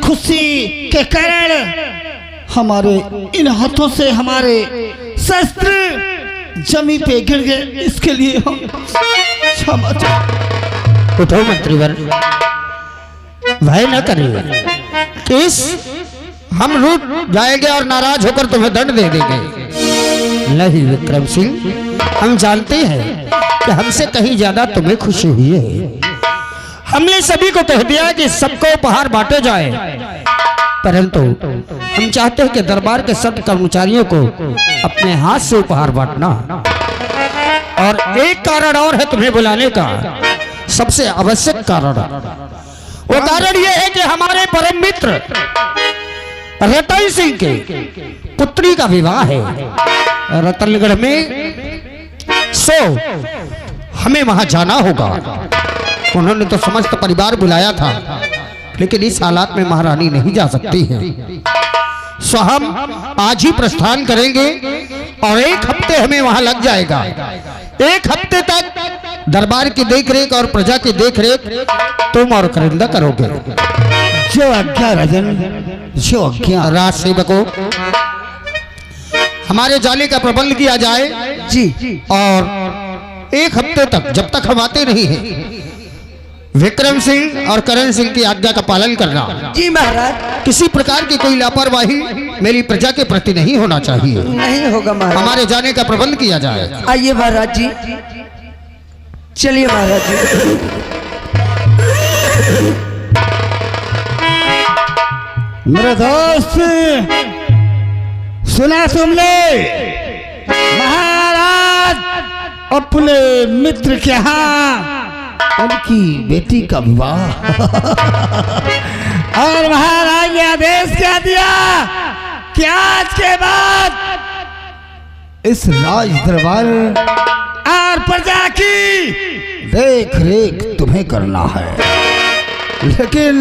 खुशी के कारण हमारे इन हाथों से हमारे शस्त्र जमी पे गिर गए, इसके लिए हम क्षमा चाहते। उठो मंत्रीवर, भय न करिए। किस हम रूठ जाएंगे और नाराज होकर तुम्हें दंड दे देंगे। नहीं विक्रम सिंह, हम जानते हैं कि हमसे कहीं ज्यादा तुम्हें खुशी हुई है। हमने सभी को कह दिया कि सबको उपहार बांटे जाए, परंतु हम चाहते हैं कि दरबार के सब कर्मचारियों को अपने हाथ से उपहार बांटना। और एक कारण और है तुम्हें बुलाने का, सबसे आवश्यक कारण। वो कारण ये है कि हमारे परम मित्र रतन सिंह के पुत्री का विवाह है रतनगढ़ में, सो हमें वहां जाना होगा। उन्होंने तो समस्त परिवार बुलाया था, लेकिन इस हालात में महारानी नहीं जा सकती हैं। सो हम आज ही प्रस्थान करेंगे और 1 हफ्ते हमें वहां लग जाएगा। 1 हफ्ते तक दरबार की देखरेख और प्रजा की देखरेख तुम और करिंदा करोगे। जो आज्ञा राजन, जो आज्ञा। राज सेवकों, हमारे जाने का प्रबंध किया जाए जी। और 1 हफ्ते तक, जब तक हम आते नहीं हैं, विक्रम सिंह और करण सिंह की आज्ञा का पालन करना। जी महाराज। किसी प्रकार की कोई लापरवाही मेरी प्रजा के प्रति नहीं होना चाहिए। नहीं होगा महाराज। हमारे जाने का प्रबंध किया जाए। आइए महाराज जी, चलिए महाराज जी। मेरे दोस्त, सुना तुमने? महाराज अपने मित्र के यहाँ उनकी बेटी का विवाह और महाराज ने आदेश क्या दिया कि आज के बाद इस राज दरबार और प्रजा की देख रेख तुम्हें करना है। लेकिन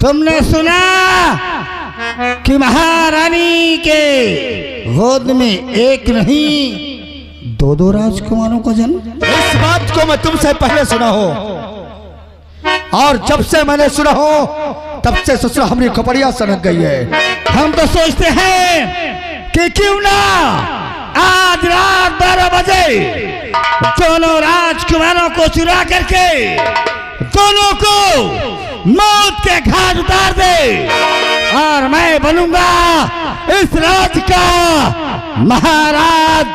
तुमने सुना कि महारानी के गोद में एक नहीं 2 राजकुमारों का जन्म। इस बात को मैं तुमसे पहले सुना हो, और जब से मैंने सुना हो तब से ससुरा हमारी कपड़ियां सनक गई है। हम तो सोचते हैं कि क्यों ना आज रात 12 बजे दोनों राजकुमारों को चुरा करके दोनों को मौत के घाट उतार दे, और मैं बनूंगा इस राज का महाराज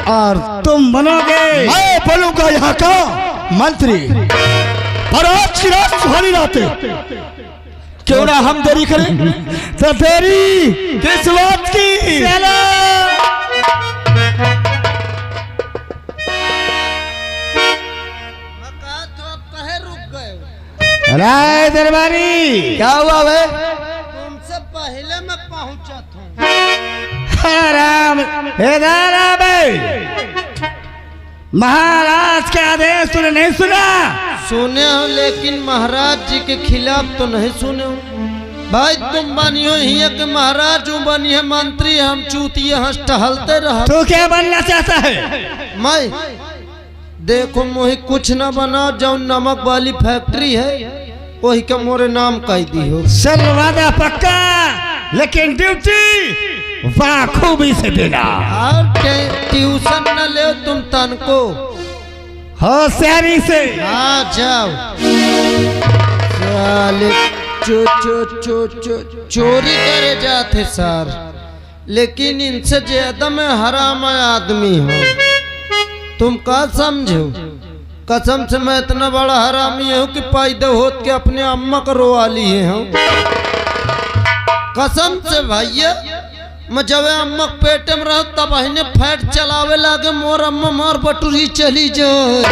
और तुम बनोगे। मैं बनूंगा यहाँ का मंत्री। और आज की रात सुहानी रात है, क्यों ना हम देरी करें? तो देरी किस बात की? चलो। राय दरबारी, क्या हुआ भाई? तुमसे पहले मैं पहुंचा था। राम महाराज का आदेश तूने नहीं सुना? सुने हो, लेकिन महाराज जी के खिलाफ तो नहीं सुने हो। भाई तुम बनियो ही है कि महाराज हूँ, बनिए मंत्री, हम चूतिए हंस टहलते रहा। तू क्या बनना चाहता है? मैं देखो मोहि कुछ न बनाओ, जो नमक वाली फैक्ट्री है वही का मोरे नाम कह दी हो। चल वादा पक्का, लेकिन ड्यूटी बाखूबी से देना। और ट्यूशन न ले तुम तन को, होशियारी से। हाँ जाओ। साले चोरी करे जाते सर, लेकिन इनसे ज्यादा मैं हराम आदमी हूँ। तुम का समझो? कसम से मैं इतना बड़ा हरामी हूँ कि पैदा होत के अपने अम्मा को रोवा लिए हूँ। कसम से भैया, मैं जब अम्मा पेट में रह तब अहिने फैट चलावे लागे, मोर अम्मा मार बटुरी चली जाए।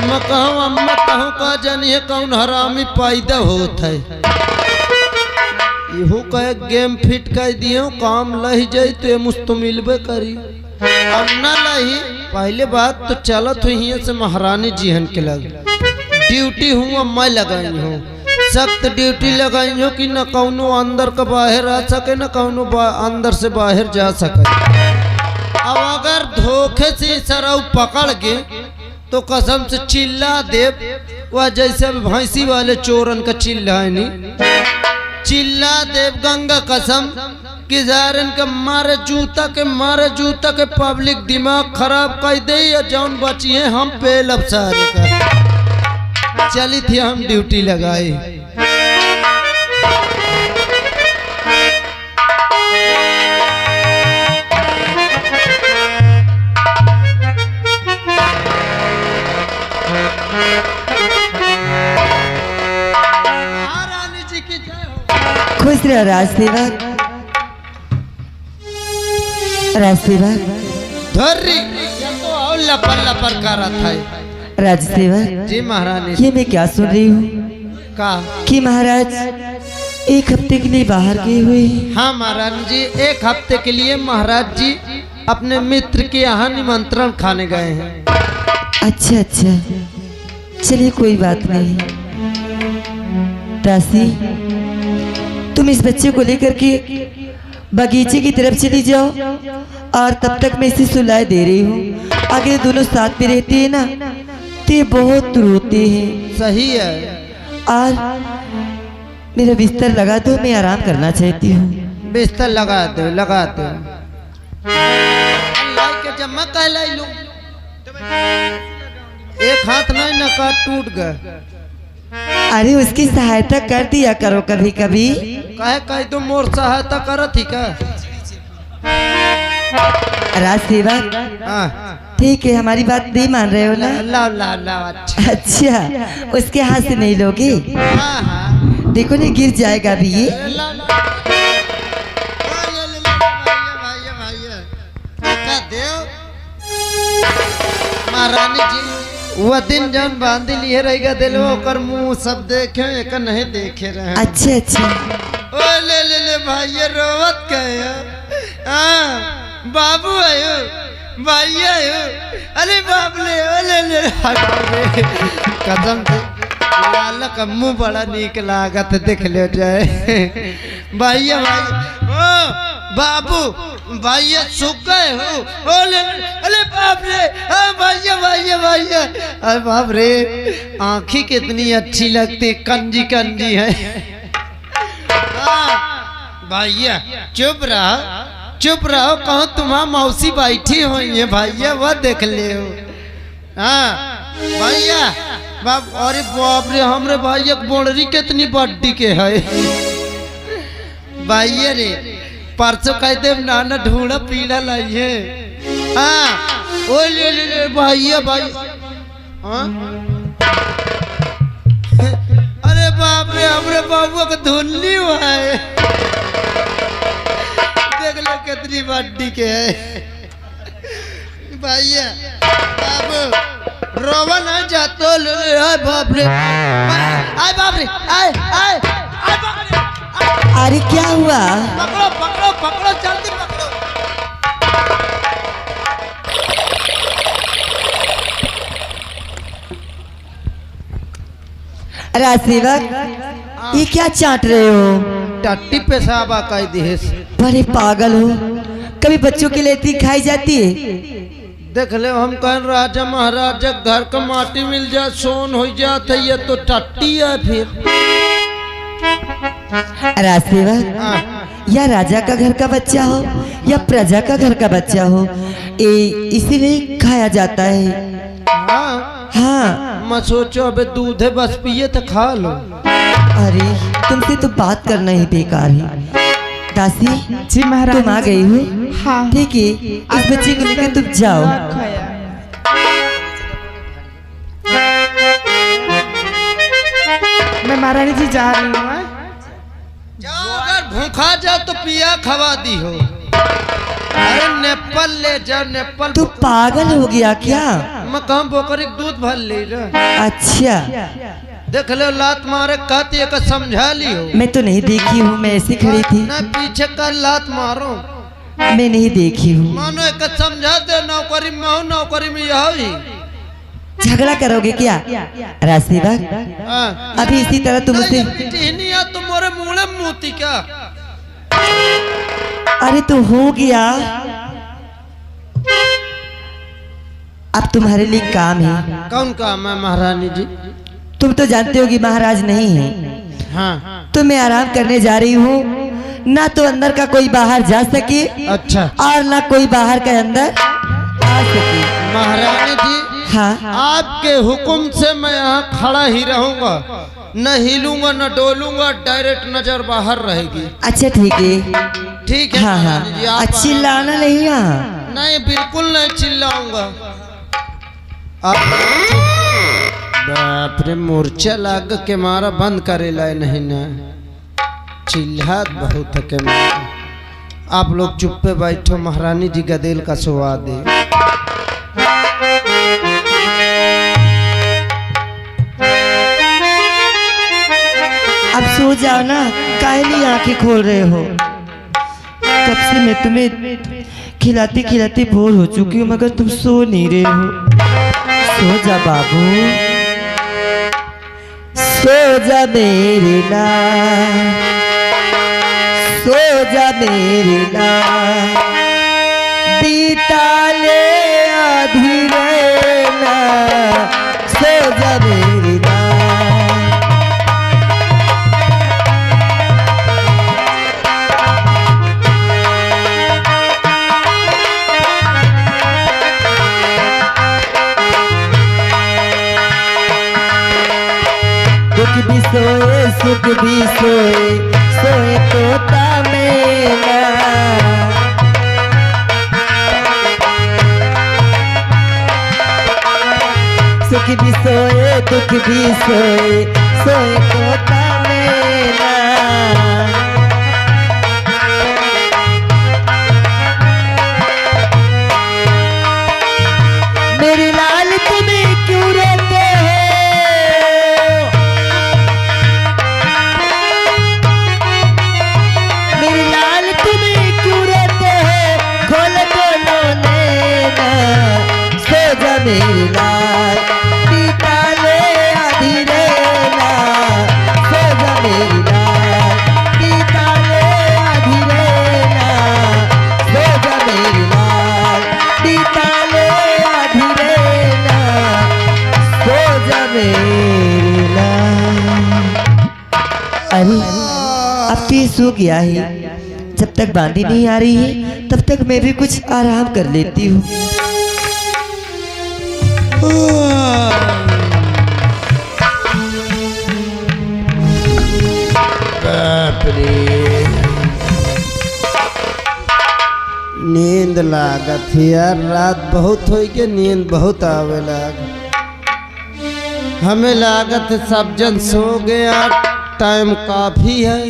मैं कहूँ अम्मा, कहूँ का जानी है कौन हरामी पैदा होत है। इहो कहे गेम फिट कर दियो, काम लही जाए तो मुझ तो मिलबे करी। अब न लही, पहले बात तो चलत हुई से महारानी जी हन के लग ड्यूटी हूँ, अब मैं लगाई हूँ सख्त ड्यूटी लगाई हूँ कि न कौनो अंदर का बाहर आ सके, न कौनो अंदर से बाहर जा सके। अब अगर धोखे से सरऊ पकड़ के तो कसम से चिल्ला दे, वह जैसे भैंसी वाले चोरन का चिल्ला है नहीं। चिल्ला देव गंगा कसम कि जारन के मारे जूता के पब्लिक दिमाग खराब कर दे या जौन बची है हम पे लपसारे का चली थी हम ड्यूटी लगाई। खुश रहो राजसेवक। धर्री या तो और लपर करा था। राजसेवक जी महारानी। ये मैं क्या सुन रही हूँ का कि महाराज एक हफ्ते के लिए बाहर गए हुए हैं। हाँ महारानी जी, एक हफ्ते के लिए महाराज जी अपने मित्र के यहाँ निमंत्रण खाने गए हैं। अच्छा अच्छा, चलिए कोई बात नहीं। राशि, तुम इस बच्चे को लेकर के बगीचे की तरफ चली जाओ और तब तक मैं इसे सुलाए दे रही हूँ। आगे दोनों साथ में रहते हैं ना तो ये बहुत रोते हैं। सही है। और मेरा बिस्तर लगा दो, मैं आराम करना चाहती हूँ। बिस्तर लगा दो अल्लाह के जम्मा कहलाई लो। एक हाथ नहीं नका टूट गया। अरे उसकी सहायता कर दिया करो कभी कभी। कहे तो मोर सहायता करत ही का। राजसेवक हाँ ठीक है, हमारी बात नहीं मान रहे हो ना? अल्लाह अच्छा, उसके हाथ से नहीं लोगे? हाँ हाँ देखो नहीं गिर जाएगा अभी ये। महारानी जी वो दिन जन बांध लिए रहेगा दिल ओकर मुंह सब देखे एक नहीं देखे रहे। अच्छा अच्छा। ओ ले भाई रोवत कहे। हाँ बाबू आयो भाई आयो। अरे बाप ले कदम से लाल का मुंह बड़ा नीक लागत देख ले जाए। भाई ओ बाबू भाई सुख गए हो। ओ ले अरे बाप रे भाई अरे बाप रे आँखी कितनी अच्छी लगती कंजी है। भैया चुप रहो कहो तुम्हारा मौसी बैठी हुई है भैया वह देख ले हो। हाँ भैया बाप अरे बाप रे हमरे भैया बोड़री कितनी बड्डी के है। भैया रे परसों कह दे नाना ढूंढा पीला लाइए। हाँ ओ ले भैया भाई। हाँ अरे बाप रे हमरे बाबू का धुल्ली हुआ है। देख लो कितनी बड्डी के है। भैया बाबू रोवा ना जातो। आए बाप रे आए बाप रे आए आए आए बाप रे। अरे क्या हुआ? पकड़ो जल्दी पकड़ो। राजसेवक ये क्या चाट रहे हो? टट्टी पेशाबा कर दी। बड़े पागल हो, कभी बच्चों के लिए इतनी खाई जाती है? देख ले हम कह राजा महाराजा घर का माटी मिल जाए सोन हो जाते ये तो टट्टी है फिर। राजसेवक या राजा का घर का बच्चा हो या प्रजा का घर का बच्चा हो, इसीलिए खाया जाता है। हाँ हाँ मैं सोचो अबे दूध है बस पिए तो खा लो। अरे तुमसे तो बात करना ही बेकार है। दासी जी महाराज तुम आ गई हो? हाँ ठीक है, इस बच्चे को लेकर तुम जाओ। मैं महारानी जी जा रही हूँ। अगर भूखा जाओ तो पिया खवा दी हो। अरे नेपाल ले जाओ नेपाल। तू पागल हो गया क्या? मैं कहाँ बोकर दूध भर ले रहा। अच्छा देख लो लात मारे कहती है समझा ली हो। मैं तो नहीं देखी हूँ, मैं ऐसी खड़ी थी। ना पीछे का लात मारो। मैं नहीं देखी हूँ। मानो एक समझा दे नौकरी में हो नौकरी में यह ही। झगड़ा करोगे क्या? राजसेवक अभी इसी तरह तुम मुझसे। तुम्हारे मुँह मोती क्या? अरे तो हो गया, अब तुम्हारे लिए काम है। कौन काम है महारानी जी? तुम तो जानते हो कि महाराज नहीं है। हाँ तो मैं आराम करने जा रही हूँ। ना तो अंदर का कोई बाहर जा सके अच्छा और ना कोई बाहर का अंदर आ सके। महारानी जी, हाँ आपके हुक्म से मैं यहाँ खड़ा ही रहूंगा, न हिलूंगा न डोलूंगा, डायरेक्ट नजर बाहर रहेगी। अच्छा ठीक है। ठीक है हाँ हाँ महारानी जी, आप चिल्लाना नहीं यहाँ। नहीं, बिल्कुल नहीं चिल्लाऊंगा। बाप रे, मूर्छा लाग के मारा बंद करेला नहीं ना, चिल्लात बहुत है के मारा। आप लोग चुप पे बैठो, महारानी जी गदेल का स्वाद दे। अब सो जाओ ना, काहे नहीं आंखें खोल रहे हो? कब से मैं तुम्हें खिलाते खिलाते बोर हो चुकी हूँ, मगर तुम सो नहीं रहे हो। सो जा बाबू, सो जा मेरे लाल, सो जा मेरे लाल, बीता ले आधी रैना, सो जा मेरे लाल। दुख भी सोए सुख भी सोए, सोए तोता मेरा। सुख भी सोए दुख भी सोए, सोए तोता मेरा। मेरे लाल तुम्हें क्यों रोते हो? मेरे लाल तुम्हें क्यों रोते हो? खोल खोलो नैना, सो जा मेरे लाल, बीता ले आधी रैना, सो जा मेरे लाल, बीता ले आधी रैना, सो जा मेरे लाल, बीता ले आधी रैना, सो जा मेरे लाल। अरे अब तो ये सो गया है, जब तक बांदी नहीं आ रही है तब तक मैं भी कुछ आराम कर लेती हूँ। बाप रे, नींद लागत है यार, रात बहुत हो गई, नींद बहुत आवे लाग। हमें लागत है सब जन सो गया, टाइम काफी है,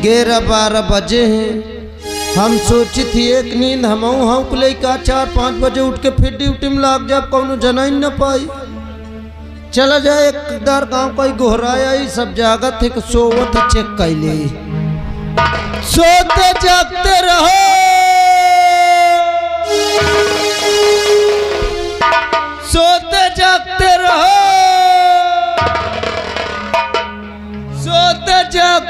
11-12 बजे हैं। हम सोची थी एक नींद हम को लेकर 4-5 बजे उठ के फिर ड्यूटी में लाग जाए, कौन जना ही न पाई। चला जाए एक दार गाँव का गोहराया ही सब जागत है कि सोवत चेक कैले। सोते जागते रहो, सोते जागते रहो, सोते जागते।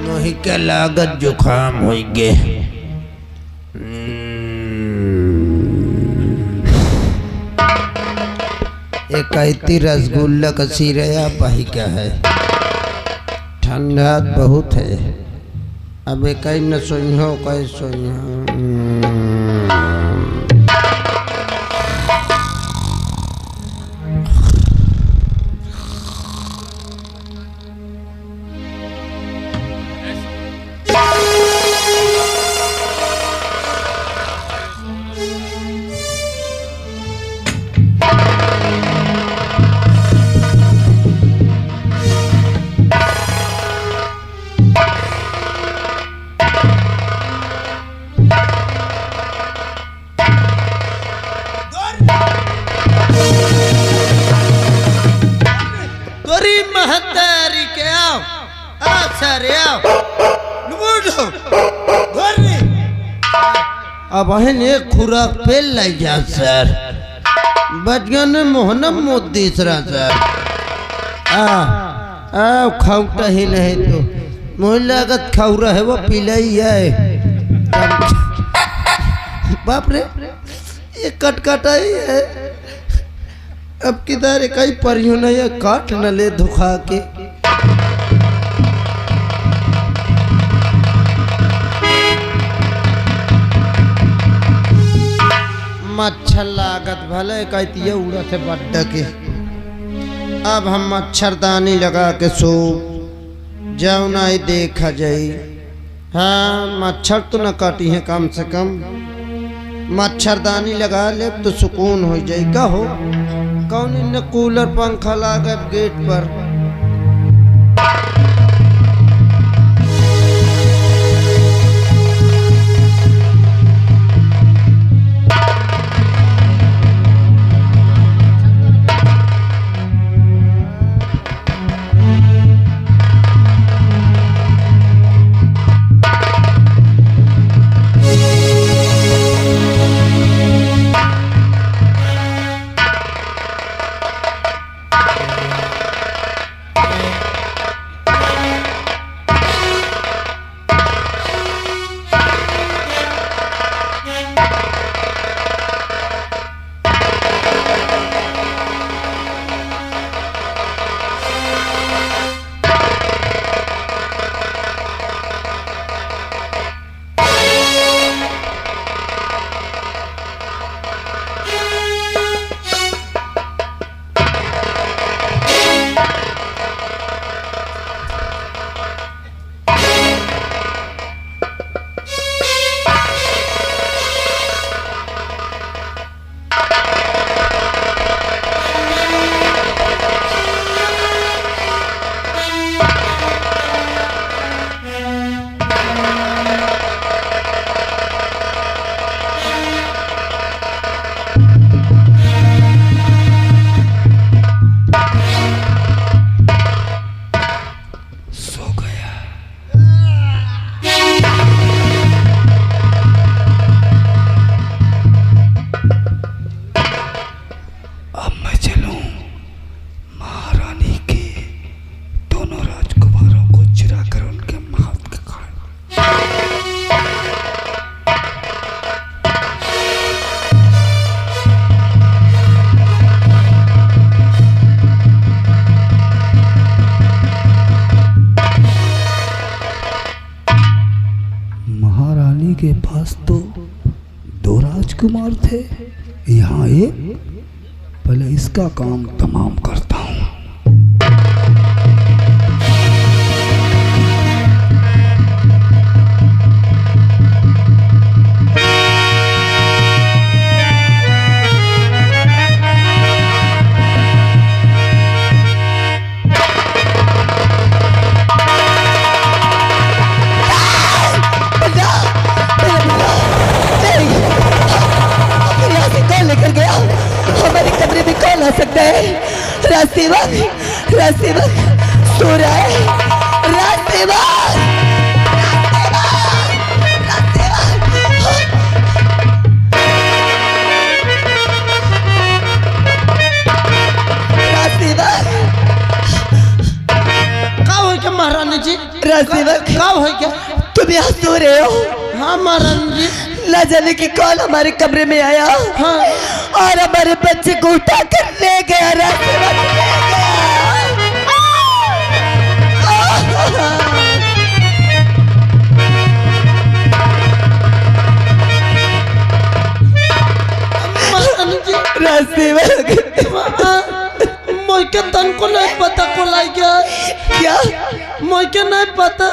मोहि के लागत जुखाम हो गे। एक ऐती रसगुल्ला का सिरया पाही क्या है, ठंडा बहुत है। अब एक न सोई हो कई सोई हो। सर आओ अब अहन एक खुराक पे लाई जा सर बचगन मोहनम मोदी सर आ खाऊटा ही नहीं तो मुझे लागत खाऊ रहा है वो पीला ही है बाप रे ये कटकटा ही है अब किधर कई परियों ने ये काट न ले धुखा के मच्छर लागत भले कहती उड़ा थे बड्डा के अब हम मच्छरदानी लगा के सो जाओ ना ही देखा जाए हाँ मच्छर तो न काटी है कम से कम मच्छरदानी लगा ले तो सुकून हो जाए का हो कौन इन कूलर पंखा लागा गेट पर के पास तो दो राजकुमार थे, यहाँ एक, पहले इसका काम तमाम करता हूँ। सकता है रास्तेवक सो रहा है। महारानी जी रास्तेवक क्या हो क्या तुम यहाँ सो रहे हो? हाँ महारानी जी। ना जाने की कौन हमारे कमरे में आया हाँ। और हमारे बच्चे को उठा कर ले गया। रास्तेवक ले गया। रास्तेवक मोइके तन को नहीं पता को लाई क्या मोइके नहीं पता।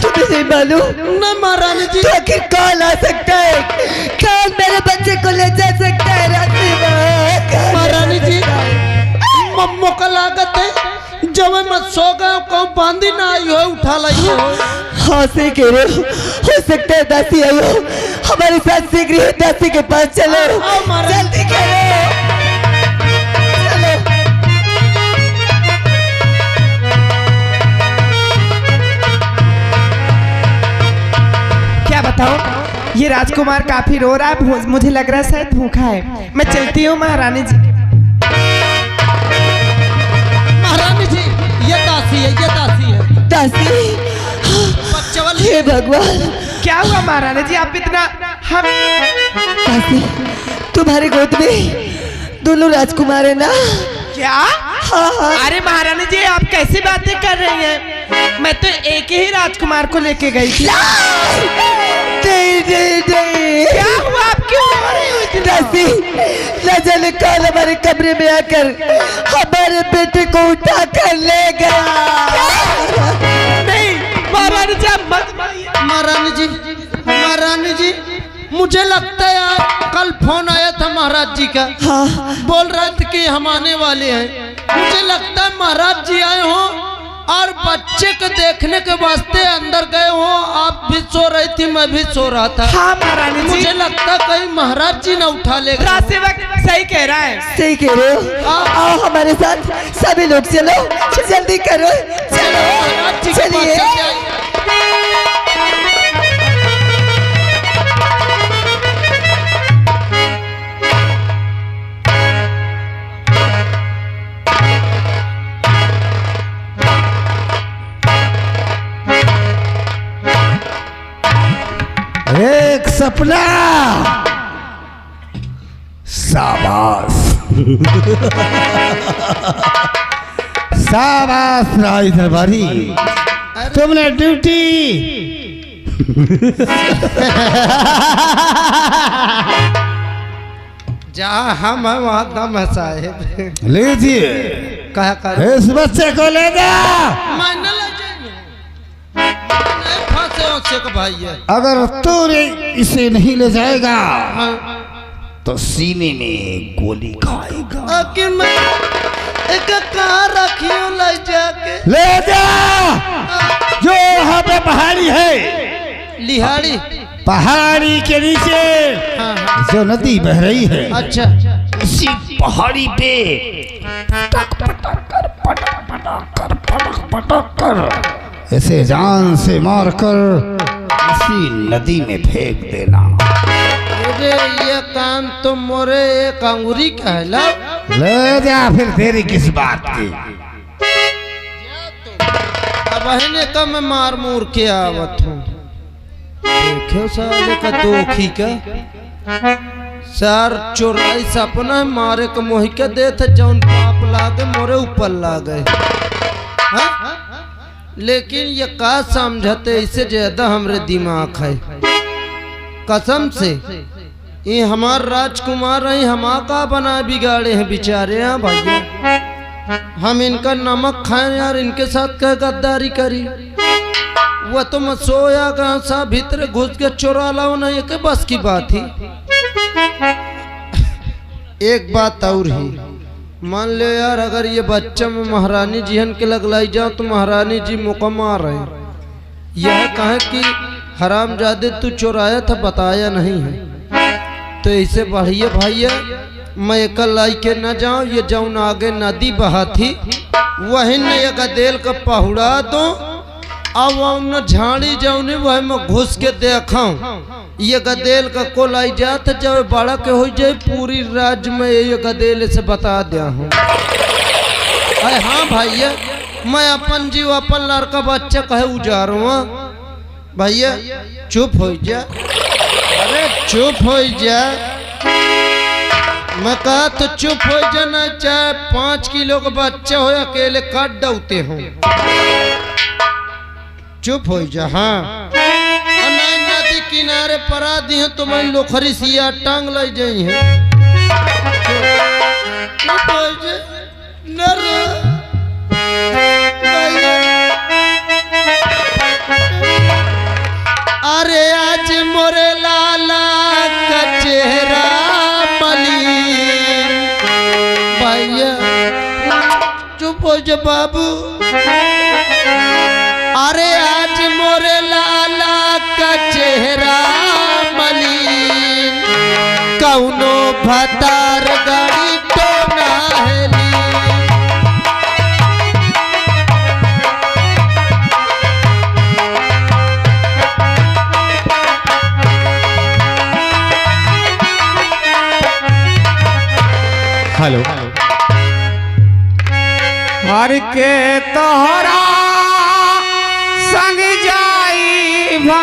तुम्हें नहीं मालूम? ना महारानी जी। तो आखिर कौन आ सकता है? कौन मेरे बच्चे को ले जा सकता है? महारानी जी मौका लागत है जब मैं सो गया कहूँ बांधी ना आई हो उठा लाई हो। हाँ से कह रहे हो सकता है दासी आई हो। हमारे साथ शीघ्र दासी के पास चलो। जल्दी करो। ये राजकुमार काफी रो रहा है, मुझे लग रहा है शायद भूखा है। मैं चलती हूँ महारानी जी। महारानी जी ये दासी है, ये दासी है। दासी, बच्चा वाली हे भगवान, क्या हुआ महारानी जी, आप इतना हम दासी तुम्हारे गोद में दोनों राजकुमार है ना? क्या? हाँ हाँ। अरे महारानी जी आप कैसी बातें कर रही हैं? मैं तो एक ही राजकुमार को लेके गई थी। नहीं। क्या हुआ, आप क्यों रो रही हो इतना? दासी, न जाने कौन हमारे कमरे में आकर हमारे बेटे को उठा कर ले गया। नहीं महारानी जी आप मत मारिए। महारानी जी मुझे लगता है यार कल फोन आया था महाराज जी का। हाँ। बोल रहे थे कि हम आने वाले हैं। मुझे लगता है महाराज जी आए हो और बच्चे को देखने के वास्ते अंदर गए हो। आप भी सो रही थी, मैं भी सो रहा था। हाँ महारानी जी, मुझे लगता है कहीं महाराज जी ना उठा ले। राजसेवक सही कह रहा है। सही कह रहे हो। आओ हमारे साथ सभी लोग, चलो जल्दी करो, चलो महाराज जी के पास चलिए। चल जाइए। एक सपना, शाबाश शाबाश राज दरबारी, तुमने ड्यूटी जहाँ हम हैं वहाँ दम है साहेब। लीजिए, कहा कर इस बच्चे को ले जा। मैंने ले जाएंगे। नहीं फंसे उसे को भाई है। अगर तू इसे नहीं ले जाएगा हाँ। तो सीने में गोली खाएगा। आखिर मैं एक कहाँ रखी हूँ ले जाके? ले जा, जो वहाँ पे पहाड़ी है, लिहाड़ी। पहाड़ी के नीचे हाँ हाँ। जो नदी बह रही है, अच्छा उसी पहाड़ी पे पटक कर ऐसे जान से मारकर उसी नदी में फेंक देना। अरे ये काम तो मोरे एक अंगूरी का है। लो ले जा, फिर देरी किस बात की। अब ने का मैं मार मूर के आवत हूँ। देखो साले का दोखी का सर चोराई सपना मारे का मोहि के देते जौन पाप लागे मोरे ऊपर लागे। हाँ? लेकिन ये का समझते इससे ज्यादा हमरे दिमाग है कसम से। ये हमार राजकुमार है, हम का बना बिगाड़े हैं बेचारे। हैं भैया हम इनका नमक खाएं यार, इनके साथ क्या गद्दारी करी। वो तो मैं सोया गया सा भीतर घुस के चोरा लाओ ना, ये के बस की बात ही। एक बात और ही मान लो यार, अगर ये बच्चा में महारानी जी हन के लगलाई जाओ तो महारानी जी मौका मार रहे हैं। यह कहे कि हरामजादे तू चोराया था बताया नहीं है, तो ऐसे बढ़िया भैया मैं एक लाई के न जाऊं। ये जाऊन आगे नदी बहा थी वही न ये गदेल का पहुड़ा दो। अब न झाड़ी जाऊन वह मैं घुस के देखा ये गदेल का को लाई जात जब बड़ा के हो जाए पूरी राज्य में ये गदेल से बता दिया हूँ। अरे हाँ भैया मैं अपन जीव अपन लड़का बच्चा कहे उजारूँ। भैया चुप हो जा, अरे चुप हो जा। मैं कहा तो चुप हो जाना, चाहे 5 किलो का बच्चा हो अकेले काट डलते हो। चुप हो जा। हाँ नहीं नदी किनारे परा दी है तो मैं लोखरी सिया टांग ले जाई है। चुप हो जा न रो। अरे आज मोरे लाला का चेहरा मलिन। भैया चुप हो जा बाबू। अरे आज मोरे लाला का चेहरा मलिन, कौनो भतार गाड़ी तो ना हेली। हेलो हर के तोहरा संग जाई भा